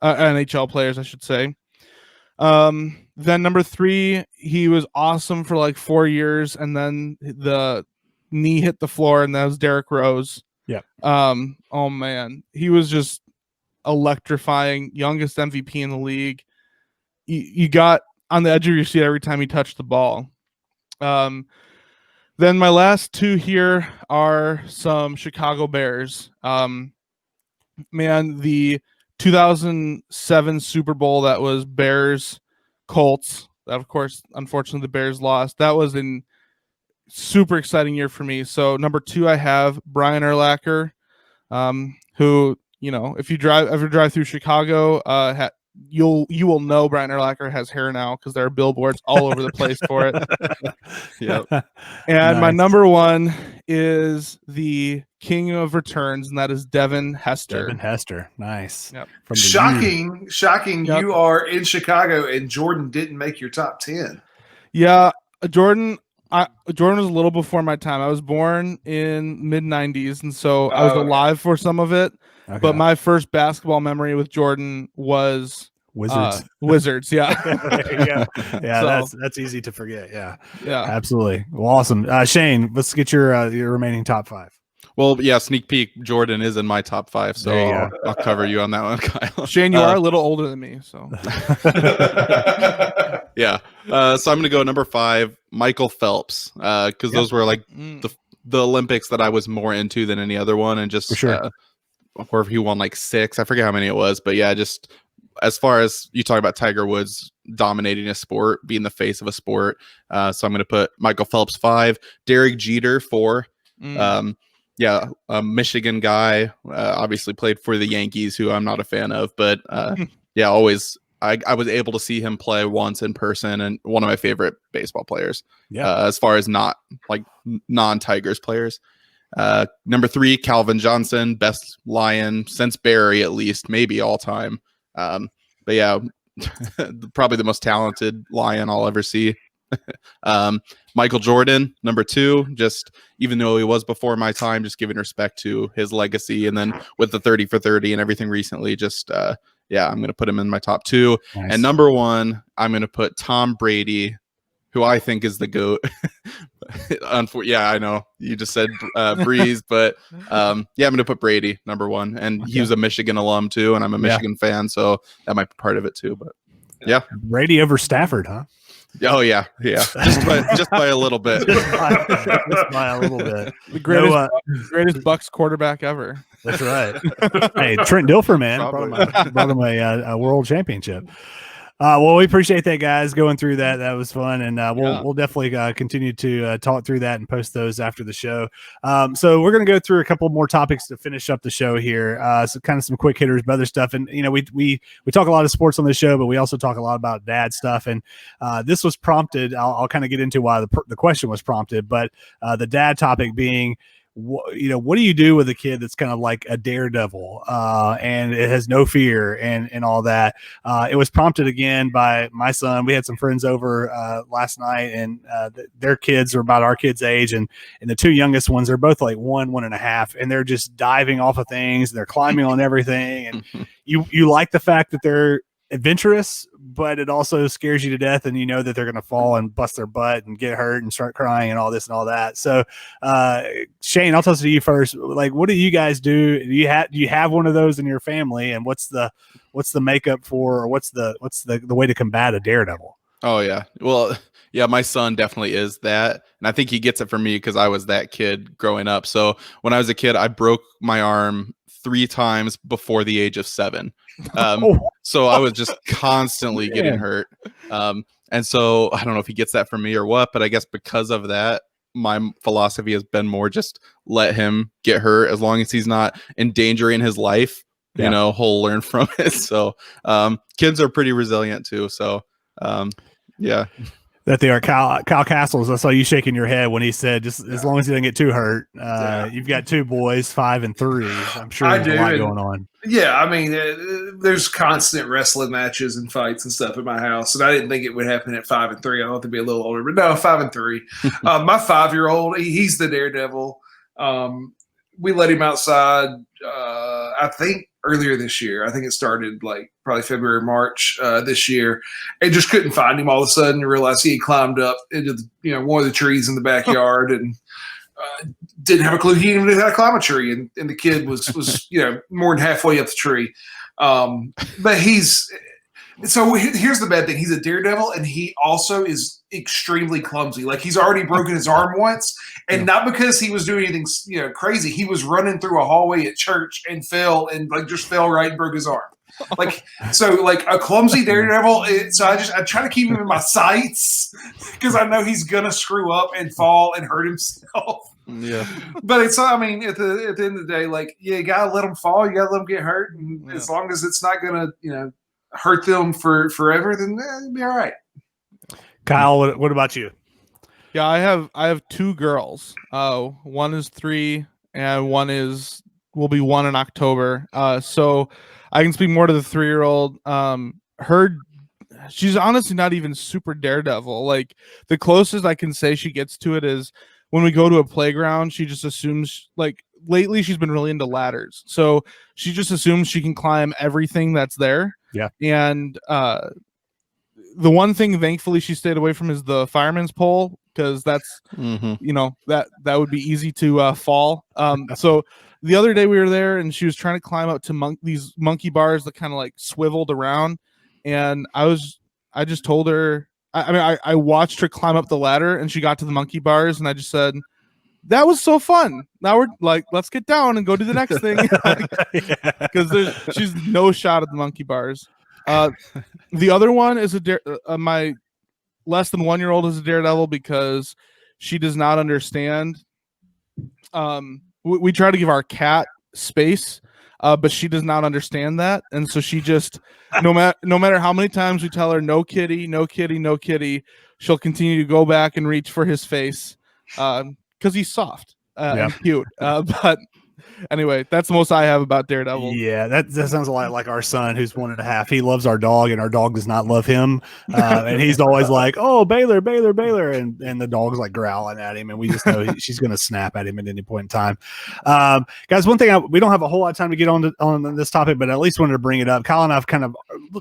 NHL players, I should say. Then number 3, he was awesome for like 4 years, and then the knee hit the floor, and that was Derrick Rose. Yeah. Oh man, he was just electrifying, youngest MVP in the league. You got on the edge of your seat every time he touched the ball. Then my last 2 here are some Chicago Bears. Man, the 2007 Super Bowl that was Bears Colts. That, of course, unfortunately, the Bears lost. That was a super exciting year for me. So number 2, I have Brian Urlacher, who, if you ever drive through Chicago, you will know Brian Urlacher has hair now because there are billboards all over the place for it. Yep. And my number 1 is the king of returns, and that is Devin Hester. Devin Hester, nice. Yep. Shocking! Yep. You are in Chicago, and Jordan didn't make your top 10. Yeah, Jordan was a little before my time. I was born in mid-90s, and so I was alive for some of it. Okay. But my first basketball memory with Jordan was Wizards, yeah. Yeah, so, that's easy to forget. Yeah, absolutely. Well, awesome. Shane, let's get your remaining top 5. Well, yeah, sneak peek. Jordan is in my top 5, so I'll cover you on that one, Kyle. Shane, you are a little older than me, so yeah. So I'm going to go number 5, Michael Phelps, because those were like the Olympics that I was more into than any other one, and just for sure. Where he won like 6, I forget how many it was, but yeah, just as far as you talk about Tiger Woods dominating a sport, being the face of a sport, so I'm going to put Michael Phelps 5, Derek Jeter 4. Michigan guy, obviously played for the Yankees, who I'm not a fan of, but always I was able to see him play once in person, and one of my favorite baseball players. As far as not like non-Tigers players. Number 3, Calvin Johnson, best Lion since Barry, at least, maybe all time. But yeah, probably the most talented Lion I'll ever see. Michael Jordan, number 2, just even though he was before my time, just giving respect to his legacy. And then with the 30 for 30 and everything recently, just I'm going to put him in my top 2. Nice. And number 1, I'm going to put Tom Brady, who I think is the GOAT. I know you just said Breeze, but I'm going to put Brady number 1. And he was a Michigan alum too, and I'm a Michigan fan, so that might be part of it too. But yeah, Brady over Stafford, huh? Oh yeah. Just by a little bit. just by a little bit. The greatest Bucks quarterback ever. That's right. Hey, Trent Dilfer, man, brought him a world championship. Well, we appreciate that, guys, going through that. That was fun, and we'll definitely continue to talk through that and post those after the show. So we're going to go through a couple more topics to finish up the show here. So kind of some quick hitters, but other stuff. And we talk a lot of sports on the show, but we also talk a lot about dad stuff. And this was prompted. I'll kind of get into why the question was prompted, but the dad topic being, what do you do with a kid that's kind of like a daredevil and it has no fear and all that? It was prompted again by my son. We had some friends over last night, and their kids are about our kids' age, and the 2 youngest ones are both like 1.5, and they're just diving off of things, and they're climbing on everything, and you like the fact that they're adventurous, but it also scares you to death, and you know that they're going to fall and bust their butt and get hurt and start crying and all this and all that. So Shane, I'll toss it to you first. Like, what do you guys do? Do you have one of those in your family, and what's the makeup for, or what's the way to combat a daredevil? Oh yeah. Well, yeah, my son definitely is that. And I think he gets it from me because I was that kid growing up. So when I was a kid, I broke my arm 3 times before the age of 7. So I was just constantly getting hurt. And so I don't know if he gets that from me or what, but I guess because of that, my philosophy has been more just let him get hurt as long as he's not endangering his life. He'll learn from it. So kids are pretty resilient too. So yeah. That they are. Kyle Castles, I saw you shaking your head when he said just as long as he doesn't get too hurt. You've got 2 boys, 5 and 3. I'm sure there's a lot going on. Yeah, I mean, there's constant wrestling matches and fights and stuff at my house, and I didn't think it would happen at 5 and 3. I want to be a little older, but no, 5 and 3. My 5-year-old, he's the daredevil. We let him outside, I think, earlier this year. I think it started like probably February, March this year, and just couldn't find him. All of a sudden, realized he had climbed up into one of the trees in the backyard and didn't have a clue he even knew how to climb a tree. And the kid was more than halfway up the tree. But here's the bad thing. He's a daredevil, and he also is extremely clumsy. Like, he's already broken his arm once, and not because he was doing anything crazy. He was running through a hallway at church and fell right and broke his arm. Like, so like a clumsy daredevil. So I try to keep him in my sights because I know he's gonna screw up and fall and hurt himself. Yeah, but at the end of the day, like, you gotta let them fall, you gotta let them get hurt, and as long as it's not gonna hurt them for forever, then it'll be all right. Kyle, what about you? Yeah, I have 2 girls. One is 3, and one will be 1 in October. So I can speak more to the 3-year-old. She's honestly not even super daredevil. Like, the closest I can say she gets to it is when we go to a playground, she just assumes, like, lately she's been really into ladders. So she just assumes she can climb everything that's there. Yeah. And the one thing, thankfully, she stayed away from is the fireman's pole, because that's, that would be easy to fall. So the other day we were there, and she was trying to climb up to these monkey bars that kind of like swiveled around. And I just told her, I watched her climb up the ladder, and she got to the monkey bars, and I just said, that was so fun. Now we're like, let's get down and go do the next thing. Because she's no shot at the monkey bars. The other one is my less than 1-year-old is a daredevil because she does not understand we try to give our cat space, but she does not understand that, and so she just no matter how many times we tell her no kitty, no kitty, no kitty, she'll continue to go back and reach for his face because he's soft and cute. But anyway, that's the most I have about Daredevil. Yeah, that sounds a lot like our son, who's 1.5. He loves our dog, and our dog does not love him. And he's always like, "Oh, Baylor, Baylor, Baylor," and the dog's like growling at him, and we just know she's going to snap at him at any point in time. Guys, one thing we don't have a whole lot of time to get on this topic, but I at least wanted to bring it up. Kyle and I've kind of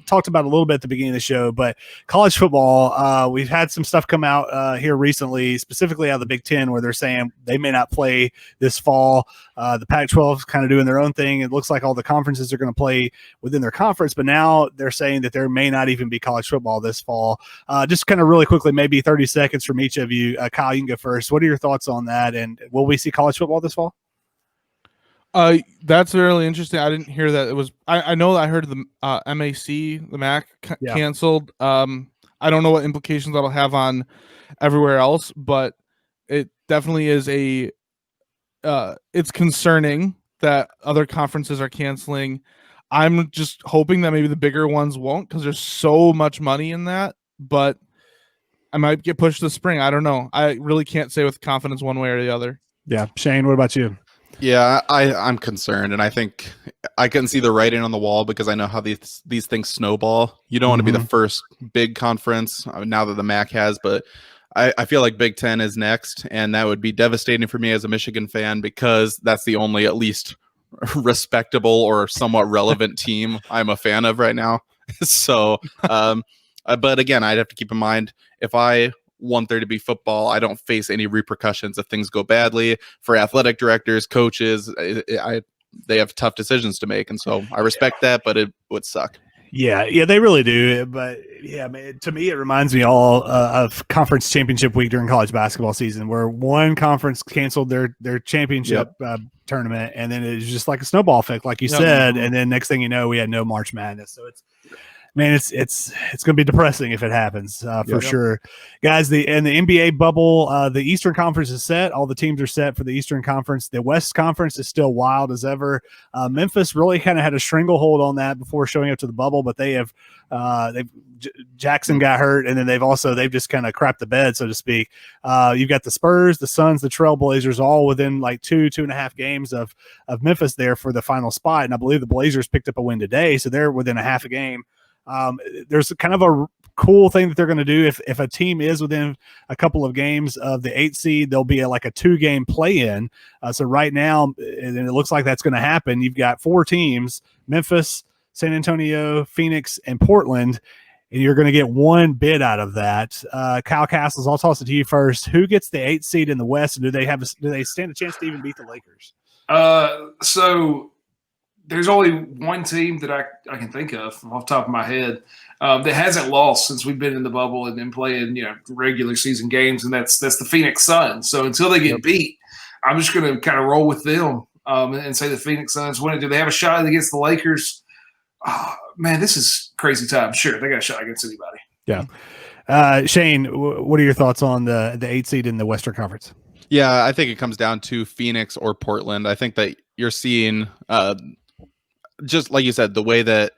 talked about it a little bit at the beginning of the show, but college football, we've had some stuff come out here recently, specifically out of the Big Ten, where they're saying they may not play this fall. The Pac-12 is kind of doing their own thing. It looks like all the conferences are going to play within their conference, but now they're saying that there may not even be college football this fall. Just kind of really quickly, maybe 30 seconds from each of you. Kyle, you can go first. What are your thoughts on that? And will we see college football this fall? That's really interesting. I didn't hear that. It was. I know that I heard the MAC canceled. I don't know what implications that'll have on everywhere else, but it definitely is it's concerning that other conferences are canceling. I'm just hoping that maybe the bigger ones won't, because there's so much money in that, but I might get pushed to the spring. I don't know. I really can't say with confidence one way or the other. Yeah. Shane, what about you? Yeah, I'm concerned, and I think I can see the writing on the wall, because I know how these things snowball. You don't want to be the first big conference now that the MAC has, but I feel like Big Ten is next, and that would be devastating for me as a Michigan fan, because that's the only at least respectable or somewhat relevant team I'm a fan of right now. So, but again, I'd have to keep in mind, if I want there to be football, I don't face any repercussions if things go badly. For athletic directors, coaches, they have tough decisions to make, and so I respect that, but it would suck. Yeah, they really do. But yeah, man, to me, it reminds me all of conference championship week during college basketball season, where one conference canceled their championship tournament, and then it was just like a snowball effect, like you said. And then next thing you know, we had no March Madness. So it's going to be depressing if it happens for sure, guys. The NBA bubble, the Eastern Conference is set. All the teams are set for the Eastern Conference. The West Conference is still wild as ever. Memphis really kind of had a stranglehold on that before showing up to the bubble, but Jackson got hurt, and then they've just kind of crapped the bed, so to speak. You've got the Spurs, the Suns, the Trailblazers, all within like 2.5 games of Memphis there for the final spot, and I believe the Blazers picked up a win today, so they're within a half a game. There's kind of a cool thing that they're going to do. If a team is within a couple of games of the 8th seed, there'll be like a 2-game play-in. So right now, and it looks like that's going to happen, you've got 4 teams: Memphis, San Antonio, Phoenix, and Portland, and you're going to get one bid out of that. Kyle Castles, I'll toss it to you first. Who gets the 8th seed in the West, and do they stand a chance to even beat the Lakers? So there's only one team that I can think of off the top of my head that hasn't lost since we've been in the bubble and been playing, regular season games, and that's the Phoenix Suns. So until they get beat, I'm just going to kind of roll with them and say the Phoenix Suns win it. Do they have a shot against the Lakers? Oh, man, this is crazy time. Sure, they got a shot against anybody. Yeah. Shane, what are your thoughts on the 8th seed in the Western Conference? Yeah, I think it comes down to Phoenix or Portland. I think that you're seeing just like you said, the way that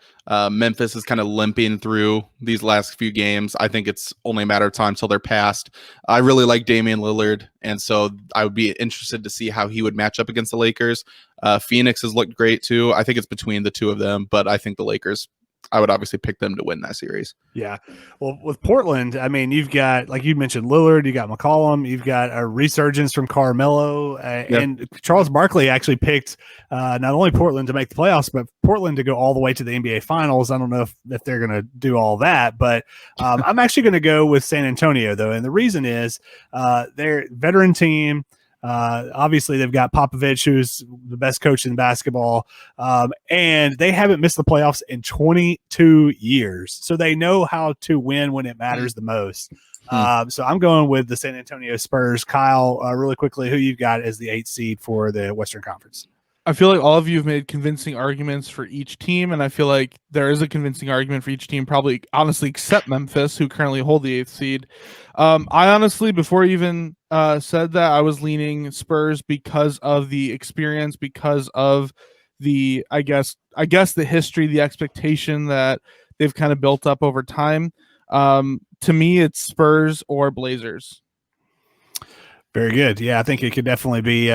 Memphis is kind of limping through these last few games. I think it's only a matter of time till they're past. I really like Damian Lillard, and so I would be interested to see how he would match up against the Lakers. Phoenix has looked great too. I think it's between the two of them, but I think the Lakers, I would obviously pick them to win that series. Yeah. Well, with Portland, I mean, you've got, like you mentioned, Lillard, you got McCollum, you've got a resurgence from Carmelo, and Charles Barkley actually picked not only Portland to make the playoffs, but Portland to go all the way to the NBA Finals. I don't know if they're going to do all that, but I'm actually going to go with San Antonio, though. And the reason is they're a veteran team. Obviously, they've got Popovich, who's the best coach in basketball, and they haven't missed the playoffs in 22 years. So they know how to win when it matters the most. So I'm going with the San Antonio Spurs. Kyle, really quickly, who you've got as the 8th seed for the Western Conference? I feel like all of you have made convincing arguments for each team, and I feel like there is a convincing argument for each team, probably honestly except Memphis, who currently hold the 8th seed. I honestly, before even said that I was leaning Spurs because of the experience, because of the I guess the history, the expectation that they've kind of built up over time. To me, it's Spurs or Blazers. Very good. Yeah, I think it could definitely be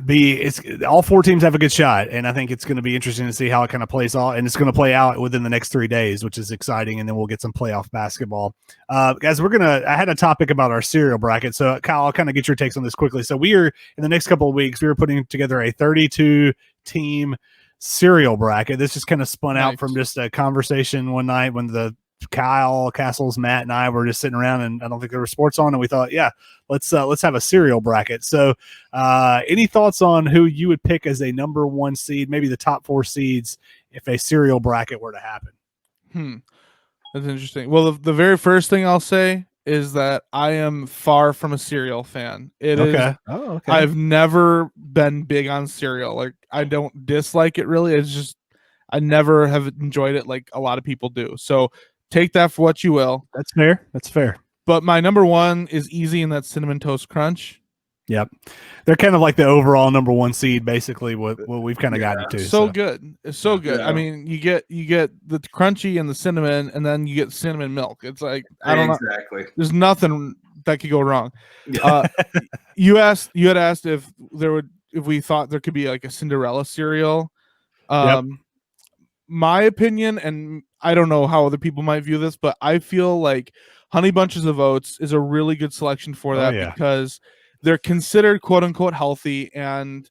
it's all four teams have a good shot, and I think it's going to be interesting to see how it kind of plays out, and it's going to play out within the next 3 days, which is exciting, and then we'll get some playoff basketball. Guys, I had a topic about our cereal bracket, so Kyle, I'll kind of get your takes on this quickly. So we are, in the next couple of weeks, we were putting together a 32 team cereal bracket. This just kind of spun out from just a conversation one night when Kyle, Castles, Matt, and I were just sitting around, and I don't think there were sports on, and we thought, yeah, let's have a cereal bracket. So any thoughts on who you would pick as a number one seed, maybe the top 4 seeds, if a cereal bracket were to happen? That's interesting. Well, the very first thing I'll say is that I am far from a cereal fan. Okay. I've never been big on cereal. Like, I don't dislike it really. It's just I never have enjoyed it like a lot of people do. So take that for what you will. That's fair. But my number one is easy, and that's Cinnamon Toast Crunch. Yep. They're kind of like the overall number one seed, basically, what we've kind of gotten to. So good. It's so good. Yeah. I mean, you get the crunchy and the cinnamon, and then you get cinnamon milk. It's like, I don't know. There's nothing that could go wrong. You had asked if we thought there could be like a Cinderella cereal. My opinion, and I don't know how other people might view this, but I feel like Honey Bunches of Oats is a really good selection for that because they're considered quote unquote healthy, and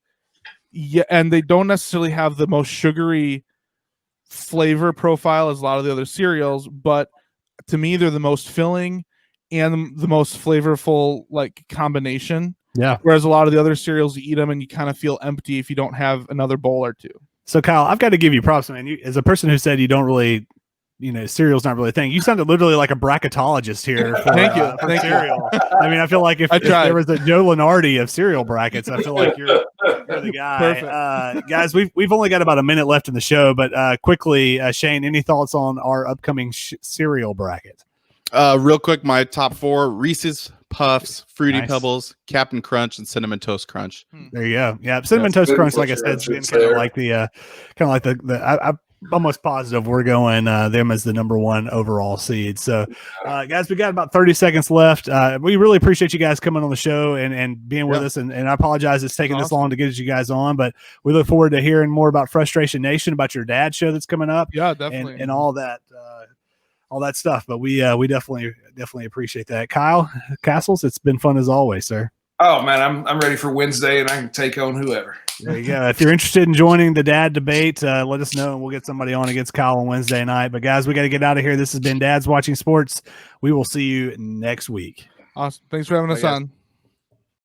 they don't necessarily have the most sugary flavor profile as a lot of the other cereals, but to me they're the most filling and the most flavorful like combination. Yeah. Whereas a lot of the other cereals, you eat them and you kind of feel empty if you don't have another bowl or two. So Kyle, I've got to give you props, man. You, as a person who said you don't really, cereal's not really a thing. You sounded literally like a bracketologist here. Thank you. Cereal. I mean, I feel like if there was a Joe Lenardi of cereal brackets, I feel like you're the guy. Perfect. Guys, we've only got about a minute left in the show, but quickly, Shane, any thoughts on our upcoming cereal bracket? Real quick, my top 4: Reese's Puffs, Fruity Pebbles, Captain Crunch, and Cinnamon Toast Crunch. There you go. Yeah, Cinnamon Toast Crunch, like I said, is kind of like I'm almost positive we're going them as the number one overall seed. So, guys, we got about 30 seconds left. We really appreciate you guys coming on the show and being with us. And I apologize it's taking this long to get you guys on, but we look forward to hearing more about Frustration Nation, about your dad show that's coming up. Yeah, definitely. And all that. All that stuff, but we definitely appreciate that. Kyle Castles, it's been fun as always, sir. Oh man, I'm ready for Wednesday, and I can take on whoever. There you go. If you're interested in joining the dad debate, let us know, and we'll get somebody on against Kyle on Wednesday night. But guys, we got to get out of here. This has been Dad's Watching Sports. We will see you next week. Awesome. Thanks for having us on.